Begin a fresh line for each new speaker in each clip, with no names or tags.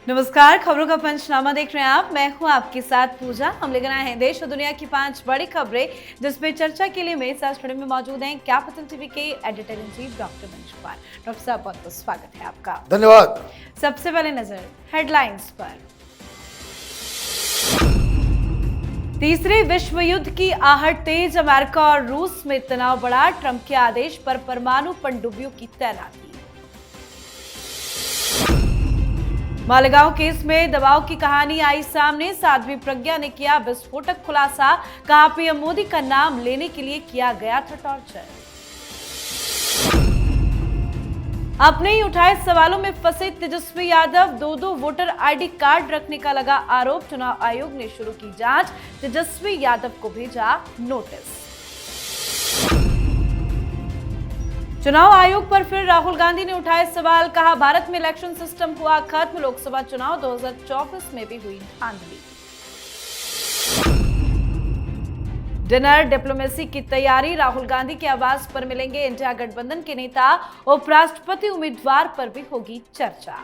नमस्कार, खबरों का पंचनामा देख रहे हैं आप। मैं हूं आपके साथ पूजा। हम लेकर आए हैं देश और दुनिया की 5 बड़ी खबरें जिसपे चर्चा के लिए मेरे साथ स्टूडियो में मौजूद हैं कैपिटल टीवी के editor in chief doctor Manju Kumar. Doctor साहब, बहुत बहुत स्वागत है आपका।
धन्यवाद।
सबसे पहले नजर हेडलाइंस पर। तीसरे विश्व युद्ध की आहट तेज, अमेरिका और रूस में तनाव बढ़ा, ट्रंप के आदेश पर परमाणु पनडुब्बियों की तैनाती। मालेगांव केस में दबाव की कहानी आई सामने, साध्वी प्रज्ञा ने किया विस्फोटक खुलासा, कहा पीएम मोदी का नाम लेने के लिए किया गया था टॉर्चर। अपने ही उठाए सवालों में फंसे तेजस्वी यादव, दो वोटर आईडी कार्ड रखने का लगा आरोप, चुनाव आयोग ने शुरू की जांच, तेजस्वी यादव को भेजा नोटिस। चुनाव आयोग पर फिर राहुल गांधी ने उठाए सवाल, कहा भारत में इलेक्शन सिस्टम हुआ खत्म, लोकसभा चुनाव 2024 में भी हुई धांधली। डिनर डिप्लोमेसी की तैयारी, राहुल गांधी के आवास पर मिलेंगे इंडिया गठबंधन के नेता, उपराष्ट्रपति उम्मीदवार पर भी होगी चर्चा।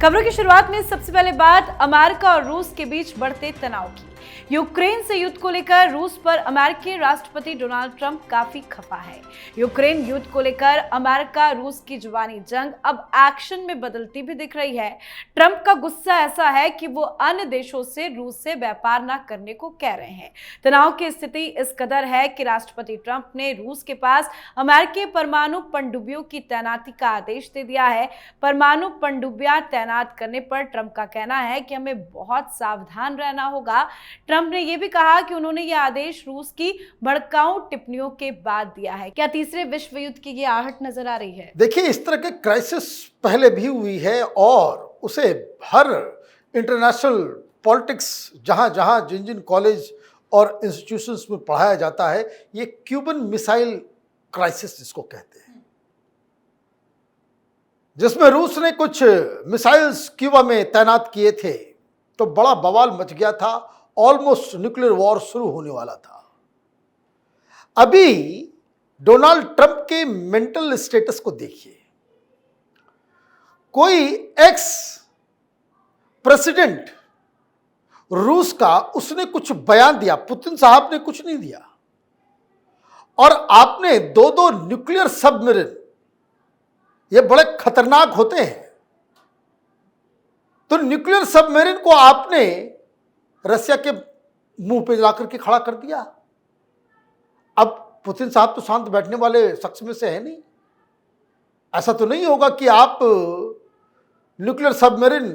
खबरों की शुरुआत में सबसे पहले बात अमेरिका और रूस के बीच बढ़ते तनाव की। यूक्रेन से युद्ध को लेकर रूस पर अमेरिकी राष्ट्रपति डोनाल्ड ट्रंप काफी खफा है। यूक्रेन युद्ध को लेकर अमेरिका रूस की जुबानी जंग अब एक्शन में बदलती भी दिख रही है। ट्रंप का गुस्सा ऐसा है कि वो अन्य देशों से रूस से व्यापार न करने को कह रहे हैं। तनाव की स्थिति इस कदर है कि राष्ट्रपति ट्रंप ने रूस के पास अमेरिकी परमाणु पनडुब्बियों की तैनाती का आदेश दे दिया है। परमाणु पनडुब्बियां तैनात करने पर ट्रंप का कहना है कि हमें बहुत सावधान रहना होगा। ट्रंप ने यह भी कहा कि उन्होंने यह आदेश रूस की भड़काऊ टिप्पणियों के बाद दिया है। क्या तीसरे विश्व युद्ध की ये आहट नजर आ रही है?
देखिए, इस तरह के क्राइसिस पहले भी हुई है और उसे हर इंटरनेशनल पॉलिटिक्स जहां जहां जिन जिन कॉलेज और इंस्टीट्यूशंस में पढ़ाया जाता है, ये क्यूबन मिसाइल क्राइसिस जिसको कहते हैं, जिसमें रूस ने कुछ मिसाइल्स क्यूबा में तैनात किए थे तो बड़ा बवाल मच गया था। ऑलमोस्ट न्यूक्लियर वॉर शुरू होने वाला था। अभी डोनाल्ड ट्रंप के मेंटल स्टेटस को देखिए। कोई एक्स प्रेसिडेंट रूस का, उसने कुछ बयान दिया, पुतिन साहब ने कुछ नहीं दिया, और आपने दो न्यूक्लियर सबमरीन, ये बड़े खतरनाक होते हैं, तो न्यूक्लियर सबमरीन को आपने रसिया के मुंह पे लाकर के खड़ा कर दिया। अब पुतिन साहब तो शांत बैठने वाले शख्स में से है नहीं। ऐसा तो नहीं होगा कि आप न्यूक्लियर सबमरीन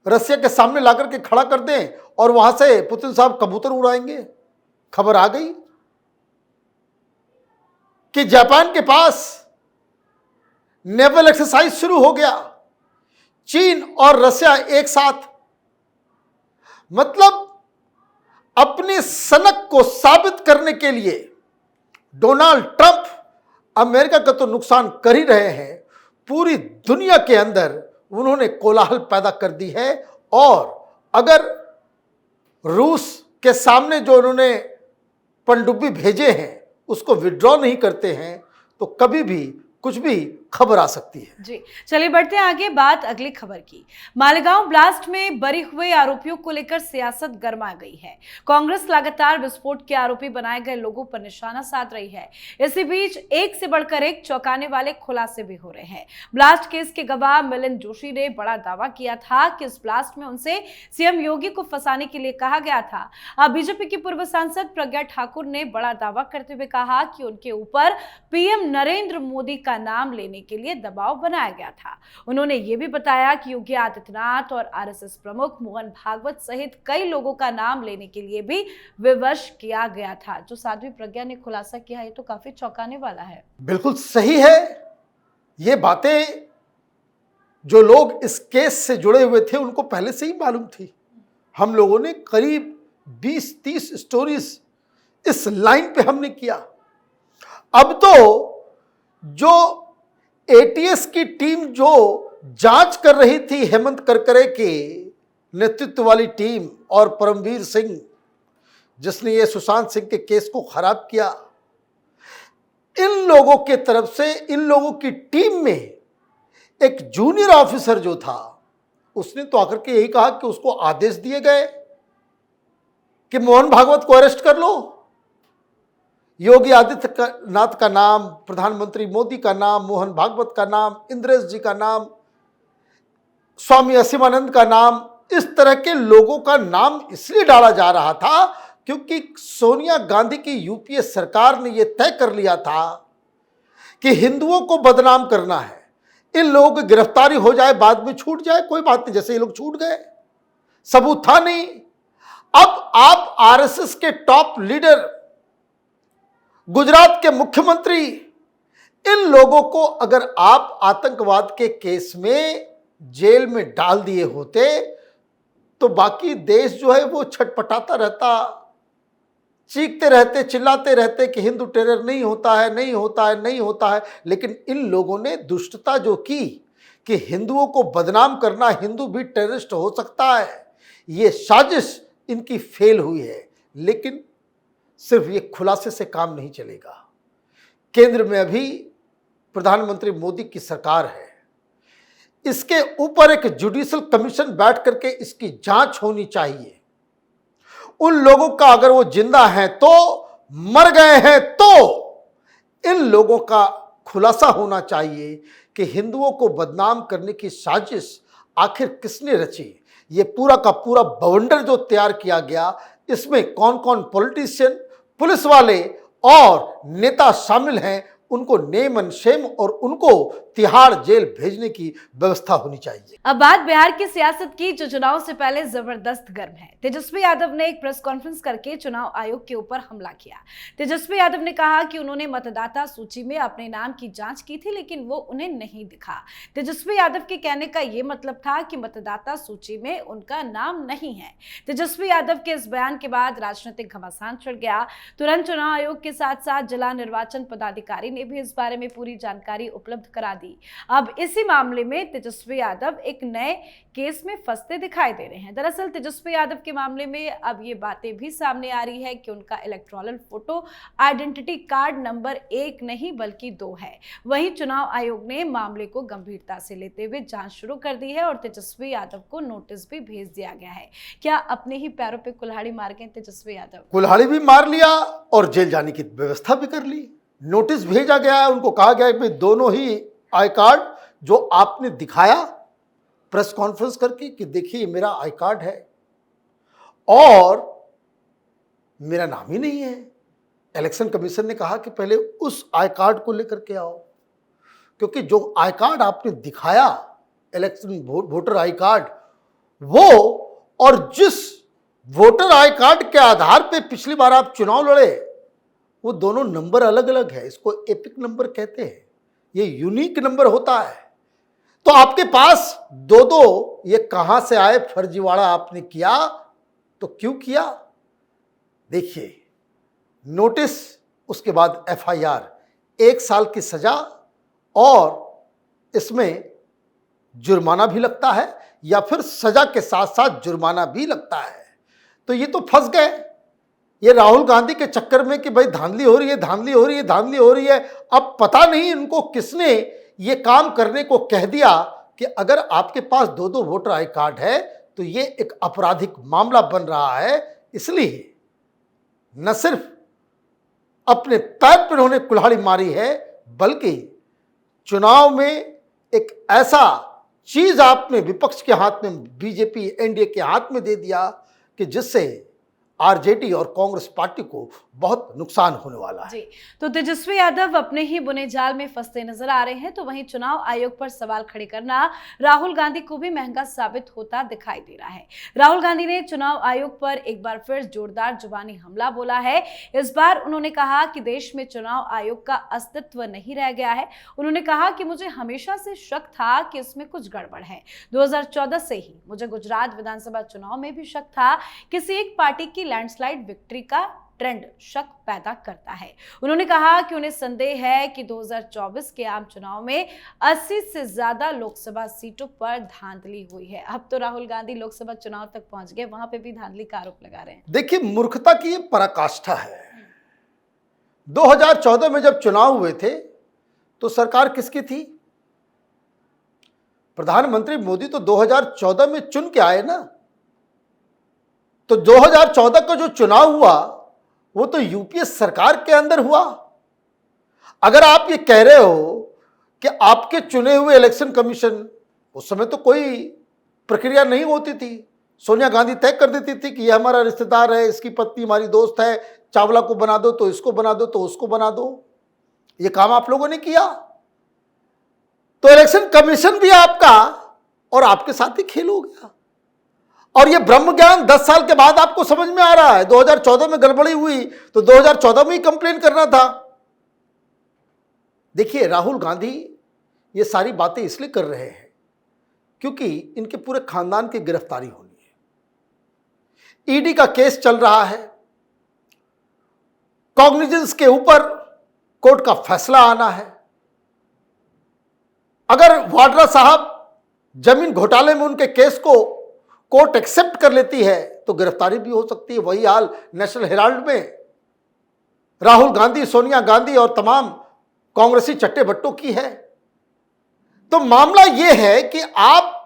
रसिया के सामने लाकर के खड़ा कर दें और वहां से पुतिन साहब कबूतर उड़ाएंगे। खबर आ गई कि जापान के पास नेवल एक्सरसाइज शुरू हो गया, चीन और रसिया एक साथ। मतलब अपने सनक को साबित करने के लिए डोनाल्ड ट्रंप अमेरिका का तो नुकसान कर ही रहे हैं, पूरी दुनिया के अंदर उन्होंने कोलाहल पैदा कर दी है। और अगर रूस के सामने जो उन्होंने पनडुब्बी भेजे हैं उसको विड्रॉ नहीं करते हैं तो कभी भी कुछ भी खबर आ सकती है।
जी, चलिए बढ़ते हैं आगे। बात अगली खबर की। मालेगांव ब्लास्ट में बरी हुए आरोपियों को लेकर सियासत गर्मा गई है। कांग्रेस लगातार विस्फोट के आरोपी बनाए गए लोगों पर निशाना साध रही है। इसी बीच एक से बढ़कर एक चौंकाने वाले खुलासे भी हो रहे हैं। ब्लास्ट केस के गवाह मिलिंद जोशी ने बड़ा दावा किया था कि इस ब्लास्ट में उनसे सीएम योगी को फंसाने के लिए कहा गया था। अब बीजेपी की पूर्व सांसद प्रज्ञा ठाकुर ने बड़ा दावा करते हुए कहा कि उनके ऊपर पीएम नरेंद्र मोदी का नाम लेने के लिए दबाव बनाया गया था। उन्होंने यह भी बताया कि योगी आदित्यनाथ और आरएसएस प्रमुख मोहन भागवत सहित कई लोगों का नाम लेने के लिए भी विवश किया गया था। जो साध्वी प्रज्ञा ने खुलासा किया है तो काफी चौंकाने वाला है।
बिल्कुल सही है। ये बातें जो लोग इस केस से जुड़े हुए थे उनको पहले से ही मालूम थी। हम लोगों ने करीब 20-30 स्टोरीज इस लाइन पे हमने किया। अब तो जो एटीएस की टीम जो जांच कर रही थी, हेमंत करकरे के नेतृत्व वाली टीम, और परमवीर सिंह जिसने ये सुशांत सिंह के केस को खराब किया, इन लोगों के तरफ से, इन लोगों की टीम में एक जूनियर ऑफिसर जो था, उसने तो आकर के यही कहा कि उसको आदेश दिए गए कि मोहन भागवत को अरेस्ट कर लो। योगी आदित्यनाथ का नाम, प्रधानमंत्री मोदी का नाम, मोहन भागवत का नाम, इंद्रेश जी का नाम, स्वामी असीमानंद का नाम, इस तरह के लोगों का नाम इसलिए डाला जा रहा था क्योंकि सोनिया गांधी की यूपीए सरकार ने यह तय कर लिया था कि हिंदुओं को बदनाम करना है। इन लोगों की गिरफ्तारी हो जाए, बाद में छूट जाए, कोई बात नहीं, जैसे ये लोग छूट गए, सबूत था नहीं। अब आप आरएसएस के टॉप लीडर, गुजरात के मुख्यमंत्री, इन लोगों को अगर आप आतंकवाद के केस में जेल में डाल दिए होते तो बाकी देश जो है वो छटपटाता रहता, चीखते रहते, चिल्लाते रहते कि हिंदू टेरर नहीं होता है, नहीं होता है, नहीं होता है। लेकिन इन लोगों ने दुष्टता जो की कि हिंदुओं को बदनाम करना, हिंदू भी टेररिस्ट हो सकता है, ये साजिश इनकी फेल हुई है। लेकिन सिर्फ ये खुलासे से काम नहीं चलेगा। केंद्र में अभी प्रधानमंत्री मोदी की सरकार है, इसके ऊपर एक जुडिशियल कमीशन बैठ करके इसकी जांच होनी चाहिए। उन लोगों का, अगर वो जिंदा हैं तो, मर गए हैं तो, इन लोगों का खुलासा होना चाहिए कि हिंदुओं को बदनाम करने की साजिश आखिर किसने रची। ये पूरा का पूरा बवंडर जो तैयार किया गया, इसमें कौन कौन पॉलिटिशियन, पुलिस वाले और नेता शामिल हैं, उनको नेम एंड शेम और उनको तिहाड़ जेल भेजने की व्यवस्था होनी चाहिए।
अब बात बिहार की सियासत की, जो चुनाव से पहले जबरदस्त गर्म है। तेजस्वी यादव ने एक प्रेस कॉन्फ्रेंस करके चुनाव आयोग के ऊपर हमला किया। तेजस्वी यादव ने कहा कि उन्होंने मतदाता सूची में अपने नाम की जांच की थी, लेकिन वो उन्हें नहीं दिखा। तेजस्वी यादव के कहने का ये मतलब था कि मतदाता सूची में उनका नाम नहीं है। तेजस्वी यादव के इस बयान के बाद राजनीतिक घमासान छिड़ गया। तुरंत चुनाव आयोग के साथ साथ जिला निर्वाचन पदाधिकारी ने भी इस बारे में पूरी जानकारी उपलब्ध करा दी। अब इसी मामले में तेजस्वी यादव एक नए केस में फंसते दिखाई दे रहे हैं। दरअसल तेजस्वी यादव के मामले में अब ये बातें भी सामने आ रही है कि उनका electoral photo identity card number 1 नहीं बल्कि 2 है। वहीं चुनाव आयोग ने मामले को गंभीरता से लेते हुए जांच शुरू कर दी है और तेजस्वी यादव को नोटिस भी भेज दिया गया है। क्या अपने ही पैरों पे कुल्हाड़ी मार गए तेजस्वी यादव?
कुल्हाड़ी भी मार लिया और जेल जाने की व्यवस्था भी कर ली। नोटिस भेजा गया है, उनको कहा गया है कि दोनों ही आई कार्ड जो आपने दिखाया प्रेस कॉन्फ्रेंस करके कि देखिए मेरा आई कार्ड है और मेरा नाम ही नहीं है। इलेक्शन कमीशन ने कहा कि पहले उस आई कार्ड को लेकर के आओ, क्योंकि जो आई कार्ड आपने दिखाया, इलेक्शन वोटर आई कार्ड, वो और जिस वोटर आई कार्ड के आधार पे पिछली बार आप चुनाव लड़े, वो दोनों नंबर अलग अलग है। इसको एपिक नंबर कहते हैं, ये यूनिक नंबर होता है। तो आपके पास दो दो ये कहां से आए? फर्जीवाड़ा आपने किया तो क्यों किया? देखिए, नोटिस, उसके बाद एफआईआर, 1 साल की सजा और इसमें जुर्माना भी लगता है या फिर सजा के साथ साथ जुर्माना भी लगता है। तो ये तो फंस गए ये राहुल गांधी के चक्कर में कि भाई धांधली हो रही है, धांधली हो रही है, धांधली हो रही है। अब पता नहीं इनको किसने ये काम करने को कह दिया कि अगर आपके पास 2-2 वोटर आई कार्ड है तो ये एक आपराधिक मामला बन रहा है। इसलिए न सिर्फ अपने पैर पर उन्होंने कुल्हाड़ी मारी है, बल्कि चुनाव में एक ऐसा चीज आपने विपक्ष के हाथ में, बीजेपी एनडीए के हाथ में दे दिया कि जिससे आरजेडी और कांग्रेस पार्टी को बहुत नुकसान होने वाला है।
जी, तो तेजस्वी यादव अपने ही बुने जाल में फंसते नजर आ रहे हैं। तो वहीं चुनाव आयोग पर सवाल खड़े करना राहुल गांधी को भी महंगा साबित होता दिखाई दे रहा है। राहुल गांधी ने चुनाव आयोग पर एक बार फिर जोरदार जुबानी हमला बोला है। इस बार उन्होंने कहा कि देश में चुनाव आयोग का अस्तित्व नहीं रह गया है। उन्होंने कहा कि मुझे हमेशा से शक था कि इसमें कुछ गड़बड़ है। 2014 से ही मुझे गुजरात विधानसभा चुनाव में भी शक था। किसी एक पार्टी की लैंडस्लाइड विक्ट्री का ट्रेंड शक पैदा करता है। उन्होंने कहा कि उन्हें संदेह है कि 2024 के आम चुनाव में 80 से ज्यादा लोकसभा सीटों पर धांधली हुई है। अब तो राहुल गांधी लोकसभा चुनाव तक पहुंच गए, वहां पे भी धांधली का आरोप लगा रहे हैं।
देखिए, मूर्खता की ये पराकाष्ठा है। 2014 में जब चुनाव हुए थे तो सरकार किसकी थी? प्रधानमंत्री मोदी तो 2014 में चुन के आए ना। तो 2014 का जो चुनाव हुआ वो तो यूपीए सरकार के अंदर हुआ। अगर आप ये कह रहे हो कि आपके चुने हुए इलेक्शन कमीशन, उस समय तो कोई प्रक्रिया नहीं होती थी। सोनिया गांधी तय कर देती थी कि ये हमारा रिश्तेदार है, इसकी पत्नी हमारी दोस्त है, चावला को बना दो तो इसको बना दो तो उसको बना दो। ये काम आप लोगों ने किया। तो इलेक्शन कमीशन भी आपका और आपके साथ ही खेल हो गया। और ये ब्रह्म ज्ञान 10 साल के बाद आपको समझ में आ रहा है। 2014 में गड़बड़ी हुई तो 2014 में ही कंप्लेन करना था। देखिए, राहुल गांधी ये सारी बातें इसलिए कर रहे हैं क्योंकि इनके पूरे खानदान की गिरफ्तारी होनी है। ईडी का केस चल रहा है, कॉग्निजेंस के ऊपर कोर्ट का फैसला आना है। अगर वाड्रा साहब जमीन घोटाले में उनके केस को कोर्ट एक्सेप्ट कर लेती है तो गिरफ्तारी भी हो सकती है। वही हाल नेशनल हेराल्ड में राहुल गांधी, सोनिया गांधी और तमाम कांग्रेसी चट्टे बट्टों की है। तो मामला यह है कि आप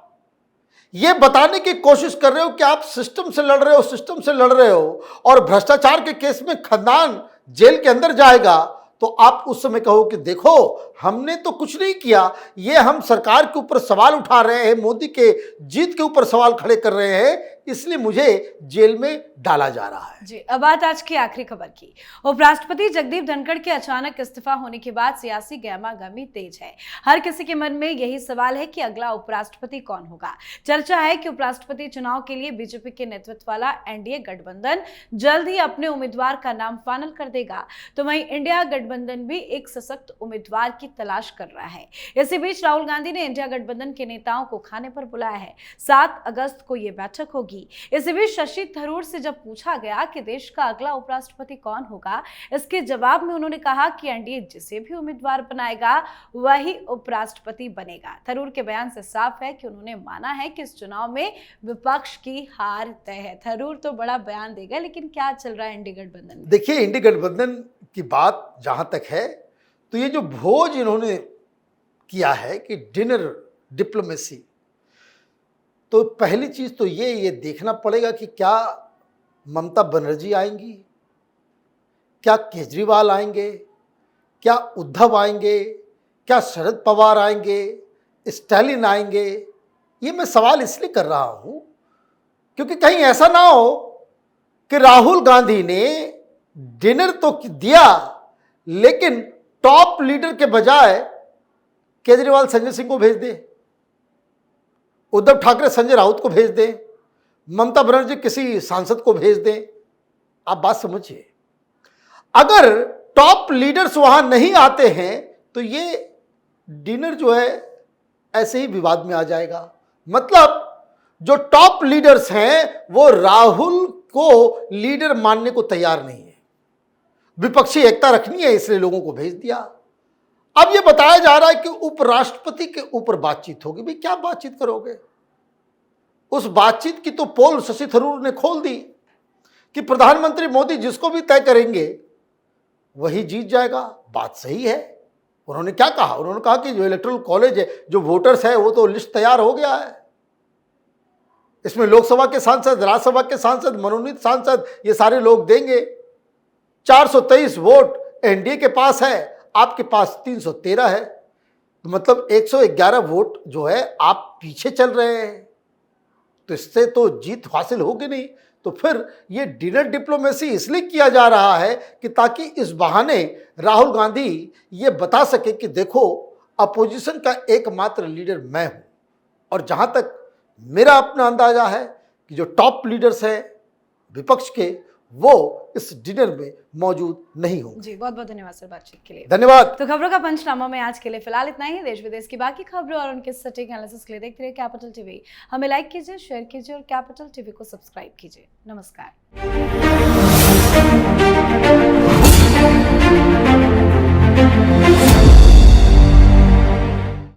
ये बताने की कोशिश कर रहे हो कि आप सिस्टम से लड़ रहे हो और भ्रष्टाचार के केस में खानदान जेल के अंदर जाएगा। तो आप उस समय कहो कि देखो हमने तो कुछ नहीं किया, ये हम सरकार के ऊपर सवाल उठा रहे हैं, मोदी के जीत के ऊपर सवाल खड़े कर रहे हैं, इसलिए मुझे जेल में डाला जा रहा है।
जी, अब बात आज की आखिरी खबर की। उपराष्ट्रपति जगदीप धनखड़ के अचानक इस्तीफा होने के बाद सियासी गहमागहमी तेज है। हर किसी के मन में यही सवाल है कि अगला उपराष्ट्रपति कौन होगा। चर्चा है कि उपराष्ट्रपति चुनाव के लिए बीजेपी के नेतृत्व वाला एनडीए गठबंधन जल्द ही अपने उम्मीदवार का नाम फाइनल कर देगा। तो वहीं इंडिया गठबंधन भी एक सशक्त उम्मीदवार की तलाश कर रहा है। इसी बीच राहुल गांधी ने इंडिया गठबंधन के नेताओं को खाने पर बुलाया है। 7 अगस्त को यह बैठक होगी। इसी बीच शशि थरूर से जब पूछा गया कि देश का अगला उपराष्ट्रपति कौन होगा, इसके जवाब में उन्होंने कहा कि एनडीए जिसे भी उम्मीदवार बनाएगा वही उपराष्ट्रपति बनेगा। थरूर के बयान से साफ है कि उन्होंने माना है कि इस चुनाव में विपक्ष की हार तय है। थरूर तो बड़ा बयान देगा, लेकिन क्या चल रहा है इंडिया गठबंधन में?
देखिए, इंडिया गठबंधन की बात जहां तक है तो ये जो भोज इन्होंने किया है कि डिनर डिप्लोमेसी, तो पहली चीज तो ये देखना पड़ेगा कि क्या ममता बनर्जी आएंगी, क्या केजरीवाल आएंगे, क्या उद्धव आएंगे, क्या शरद पवार आएंगे, स्टालिन आएंगे। ये मैं सवाल इसलिए कर रहा हूं क्योंकि कहीं ऐसा ना हो कि राहुल गांधी ने डिनर तो दिया लेकिन टॉप लीडर के बजाय केजरीवाल संजय सिंह को भेज दे, उद्धव ठाकरे संजय राउत को भेज दें, ममता बनर्जी किसी सांसद को भेज दें। आप बात समझिए, अगर टॉप लीडर्स वहां नहीं आते हैं तो ये डिनर जो है ऐसे ही विवाद में आ जाएगा। मतलब जो टॉप लीडर्स हैं वो राहुल को लीडर मानने को तैयार नहीं है, विपक्षी एकता रखनी है, इसलिए लोगों को भेज दिया। अब ये बताया जा रहा है कि उपराष्ट्रपति के ऊपर बातचीत होगी। भाई क्या बातचीत करोगे? उस बातचीत की तो पोल शशि थरूर ने खोल दी कि प्रधानमंत्री मोदी जिसको भी तय करेंगे वही जीत जाएगा। बात सही है। उन्होंने क्या कहा? उन्होंने कहा कि जो इलेक्टोरल कॉलेज है, जो वोटर्स है, वो तो लिस्ट तैयार हो गया है। इसमें लोकसभा के सांसद, राज्यसभा के सांसद, मनोनीत सांसद, ये सारे लोग देंगे। 423 वोट एनडीए के पास है, आपके पास 313 है, तो मतलब 111 वोट जो है आप पीछे चल रहे हैं। तो इससे तो जीत हासिल होगी नहीं। तो फिर ये डिनर डिप्लोमेसी इसलिए किया जा रहा है कि ताकि इस बहाने राहुल गांधी ये बता सके कि देखो अपोजिशन का एकमात्र लीडर मैं हूं। और जहां तक मेरा अपना अंदाजा है कि जो टॉप लीडर्स हैं विपक्ष के, वो इस डिनर में मौजूद नहीं होंगे।
जी, बहुत बहुत धन्यवाद सर बातचीत के लिए।
धन्यवाद।
तो खबरों का पंचनामा में आज के लिए फिलहाल इतना ही। देश विदेश की बाकी खबरों और उनके सटीक एनालिसिस के लिए देखते रहिए कैपिटल टीवी। हमें लाइक कीजिए, शेयर कीजिए और कैपिटल टीवी को सब्सक्राइब कीजिए। नमस्कार।